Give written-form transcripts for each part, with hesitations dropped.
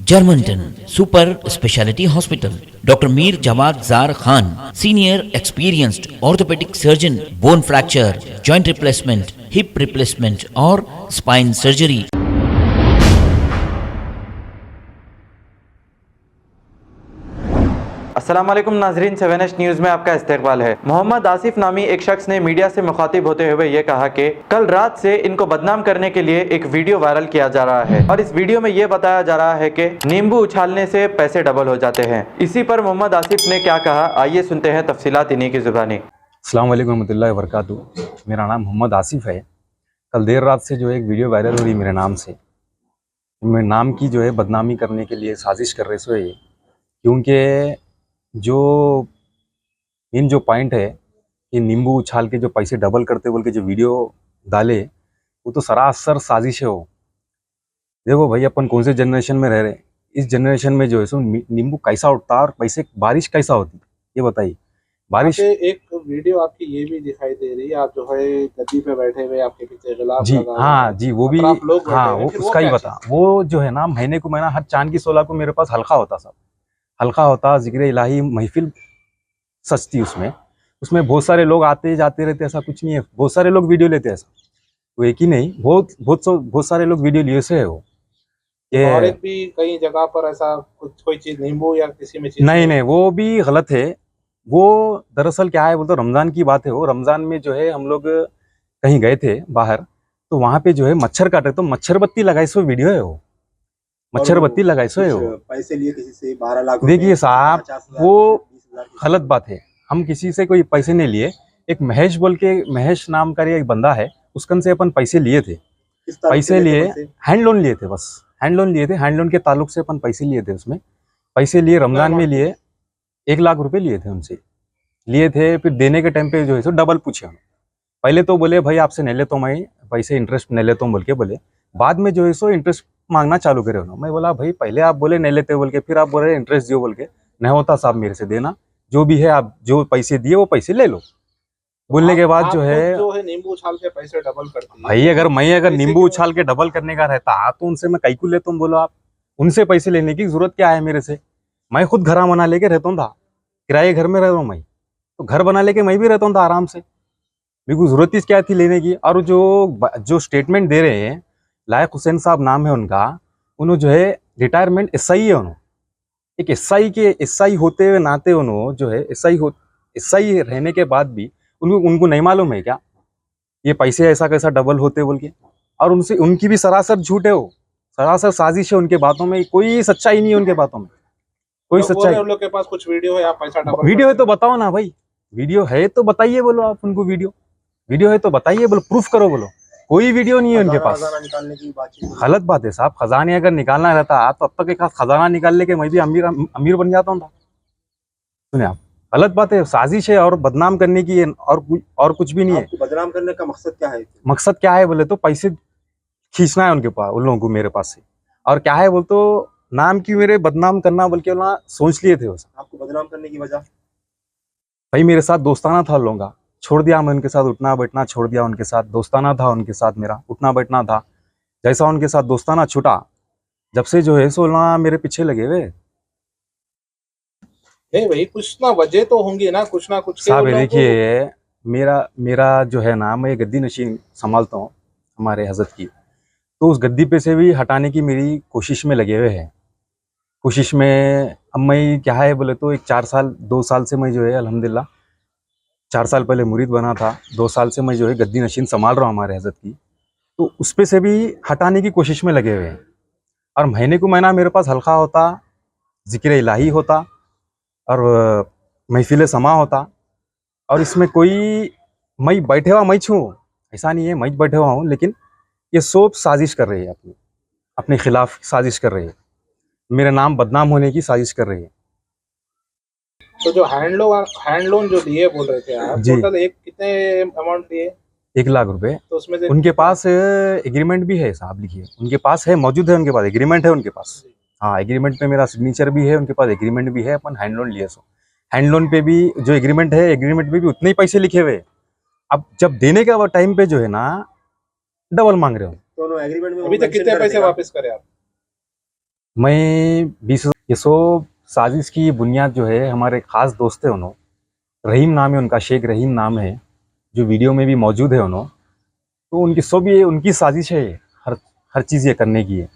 Germantown Super Speciality Hospital. Dr. Mir Jawad Zar Khan, Senior Experienced Orthopedic Surgeon, Bone Fracture, Joint Replacement, Hip Replacement और Spine Surgery. अस्सलाम वालेकुम नाजरीन, 7H news में आपका इस्तकबाल है। मोहम्मद आसिफ नामी एक शख्स ने मीडिया से मुखातिब होते हुए ये कहा कि कल रात से इनको बदनाम करने के लिए एक वीडियो वायरल किया जा रहा है और इस वीडियो में ये बताया जा रहा है कि नींबू उछालने से पैसे डबल हो जाते हैं। इसी पर मोहम्मद आसिफ ने क्या कहा, आइए सुनते हैं तफसीलात इन्हीं की ज़ुबानी। अस्सलाम वालेकुम रहमतुल्लाहि व बरकातुहू। मेरा नाम मोहम्मद आसिफ है। कल देर रात से जो एक वीडियो वायरल हो रही मेरे नाम से, मेरे नाम की जो है बदनामी करने के लिए साजिश कर रहे सो ये, क्योंकि जो मेन जो पॉइंट है कि नींबू उछाल के जो पैसे डबल करते बोल के जो वीडियो डाले, वो तो सरासर साजिश है। वो देखो भाई, अपन कौन से जनरेशन में रह रहे हैं। इस जनरेशन में जो है सो नींबू कैसा उठता है और पैसे बारिश कैसा होती, ये बताइए। बारिश एक वीडियो आपकी ये भी दिखाई दे रही है, आप जो है गद्दी पे बैठे हुए, आपके पीछे गिलाफ जी, लगा हाँ जी, वो भी, हाँ वो उसका ही बता। चीज़? वो जो है ना, महीने को महीना हर चांद की 16 को मेरे पास हल्का होता, सब हल्का होता, जिक्र इलाही महफिल सस्ती। उसमें बहुत सारे लोग आते जाते रहते, ऐसा कुछ नहीं है। बहुत सारे लोग वीडियो लेते हैं, ऐसा वो एक ही नहीं, बहुत सारे लोग वीडियो लिए से है। वो और एक भी कई जगह पर ऐसा कुछ कोई चीज नींबू या किसी में चीज नहीं, वो भी गलत है। वो दरअसल क्या है बोलते, रमजान की बात है। वो रमजान में जो है हम लोग कहीं गए थे बाहर, तो वहां पे जो है मच्छर काटे, तो मच्छर बत्ती लगाई सो वीडियो है। वो मच्छर बत्ती लगाई सो है। वो पैसे लिए किसी से 12 लाख देखिए साहब, वो गलत बात है। हम किसी से कोई पैसे नहीं लिए। एक महेश बोल के, महेश नाम का एक बंदा है, उसकन से अपन पैसे लिए थे। पैसे लिए, हैंड लोन लिए थे, बस हैंड लोन लिए थे। हैंड लोन के ताल्लुक से अपन पैसे लिए थे। उसमें पैसे लिए, रमजान में लिए, 1 लाख रुपए लिए थे उनसे, लिए थे। फिर देने के टाइम पे जो है सो डबल पूछे हम। पहले तो बोले भाई आपसे नहीं लेता हूँ मैं पैसे, इंटरेस्ट नहीं लेता हूँ बोल के बोले। बाद में जो है सो इंटरेस्ट मांगना चालू करे उन्होंने। मैं बोला भाई पहले आप बोले नहीं लेते बोल के, फिर आप बोल रहे इंटरेस्ट दियो बोल के। नहीं होता साहब मेरे से देना, जो भी है आप जो पैसे दिए वो पैसे ले लो। बोलने के बाद जो है नींबू उछाल के पैसे डबल करती है भाई, अगर नींबू उछाल के डबल करने का रहता तो उनसे मैं कैकू लेता हूँ। बोलो आप, उनसे पैसे लेने की जरूरत क्या है मेरे से? मैं खुद घर बना लेके रहता हूँ था, किराए घर में रह रहा हूँ मैं, तो घर बना लेके मैं भी रहता हूँ था आराम से। मेरे को जरूरत ही क्या थी लेने की? और जो स्टेटमेंट दे रहे हैं, लायक हुसैन साहब नाम है उनका, उन्होंने जो है रिटायरमेंट एसआई है। उन्होंने एक एसआई होते हुए नाते उन्होंने जो है एसआई रहने के बाद भी उनको नहीं मालूम है क्या ये पैसे ऐसा कैसा डबल होते बोल के? और उनसे उनकी भी सरासर झूठ है। वो सरासर साजिश है उनके बातों में, कोई सच्चाई नहीं है उनके बातों में, कोई सच्चाई। उन लोग के पास कुछ वीडियो है, आप पैसा डबल वीडियो है तो बताओ ना भाई, वीडियो है तो बताइए। बोलो आप उनको वीडियो है तो बताइए, बोलो प्रूफ करो। बोलो कोई वीडियो नहीं है उनके पास। निकालने की बातचीत गलत बात है साहब। खजाने अगर निकालना रहता तो अब तक एक खजाना निकाल लेके मैं भी अमीर बन जाता हूँ। सुने आप, गलत बात है, साजिश है और बदनाम करने की है, और कुछ भी नहीं है। बदनाम करने का मकसद क्या है? मकसद क्या है बोले तो पैसे खींचना है उनके पास, उन लोगों को मेरे पास से। और क्या है बोल तो नाम की मेरे बदनाम करना बोल के सोच लिए थे। आपको बदनाम करने की वजह? भाई मेरे साथ दोस्ताना था लोगों का, छोड़ दिया मैं उनके साथ उठना बैठना, छोड़ दिया उनके साथ। दोस्ताना था उनके साथ, मेरा उठना बैठना था। जैसा उनके साथ दोस्ताना छूटा, जब से जो है सोलना मेरे पीछे लगे हुए। भाई कुछ ना वजह तो होंगी ना, कुछ ना कुछ। साहब देखिए, मेरा जो है ना, मैं गद्दी नशीन संभालता हूँ हमारे हजरत की, तो उस गद्दी पे से भी हटाने की मेरी कोशिश में लगे हुए हैं। कोशिश में अब मैं क्या है बोले तो, एक 2 साल से मैं जो है अल्हम्दुलिल्लाह, 4 साल पहले मुरीद बना था, 2 साल से मैं जो है गद्दी नशीन संभाल रहा हूँ हमारे हजरत की। तो उस पे से भी हटाने की कोशिश में लगे हुए हैं। और महीने को महीना मेरे पास हल्का होता, जिक्र इलाही होता और महफिल समा होता। और इसमें कोई मैं बैठे हुआ मैं छूँ ऐसा नहीं है, मैं बैठे हुआ हूँ, लेकिन ये सब साजिश कर रही है, अपने खिलाफ साजिश कर रही है, मेरे नाम बदनाम होने की साजिश कर रही है। तो जो हैंड लोन जो दिए बोल रहे थे आप, टोटल कितने अमाउंट दिए? 1 लाख रुपए। तो उसमें से उनके पास एग्रीमेंट भी है साहब, लिखिए उनके पास है, मौजूद है उनके पास, एग्रीमेंट है उनके पास। हाँ, एग्रीमेंट पे मेरा सिग्नेचर भी है, उनके पास एग्रीमेंट भी है। अपन हैंड लोन लिए सो हैंड लोन पे भी जो एग्रीमेंट है, एग्रीमेंट पे भी उतने ही पैसे लिखे हुए। अब जब देने का टाइम पे जो है ना, डबल मांग रहे हो। दोनों एग्रीमेंट में अभी तक कितने पैसे वापस करे आप? मैं 20 ये सब साजिश की बुनियाद जो है हमारे खास दोस्त है उन्होंने, रहीम नाम है उनका, शेख रहीम नाम है, जो वीडियो में भी मौजूद है उन्होंने। तो उनकी सब ये उनकी साजिश है, हर चीज़ ये करने की है।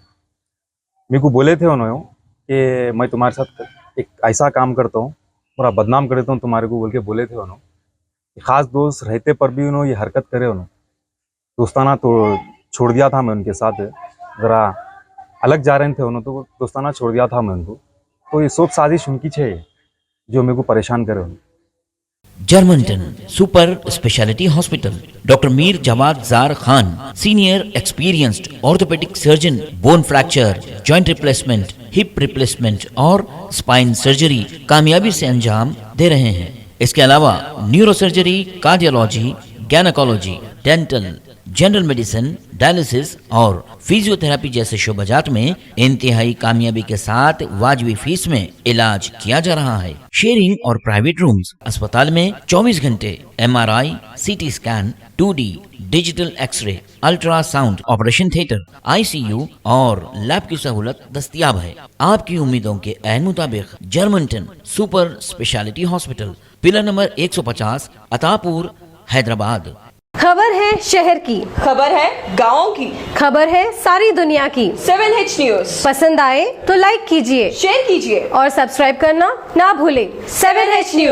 मेरे को बोले थे उन्होंने कि मैं तुम्हारे साथ एक ऐसा काम करता हूँ, पूरा बदनाम कर देता हूँ तुम्हारे को, बोल के बोले थे उन्होंने। खास दोस्त रहते पर भी उन्होंने ये हरकत करे उन्होंने। दोस्ताना तो छोड़ दिया था मैं उनके साथ, ज़रा अलग जा रहे थे उन्होंने, तो दोस्ताना छोड़ दिया था मैं उनको। तो ये सब साजिश उनकी है जो मेरे को परेशान करे उन्होंने। जर्मनटन super speciality hospital, doctor Mir Jamat Jar Khan, senior experienced orthopaedic surgeon, bone fracture, joint replacement, hip replacement और स्पाइन सर्जरी कामयाबी से अंजाम दे रहे हैं। इसके अलावा neuro surgery, cardiology, gynaecology, dental, general medicine, dialysis और फिजियोथेरेपी जैसे शोबाजात में इंतहाई कामयाबी के साथ वाजबी फीस में इलाज किया जा रहा है। शेयरिंग और प्राइवेट रूम्स, अस्पताल में 24 घंटे MRI, CT scan, 2D digital x ray, ultrasound, operation theatre, ICU और लैब की सहूलत दस्तयाब है। आपकी उम्मीदों के ऐन मुताबिक Germanten super speciality hospital, pillar number 150, Attapur, Hyderabad. खबर है शहर की, खबर है गाँव की, खबर है सारी दुनिया की। 7H न्यूज पसंद आए तो लाइक कीजिए, शेयर कीजिए और सब्सक्राइब करना ना भूलें। 7H news.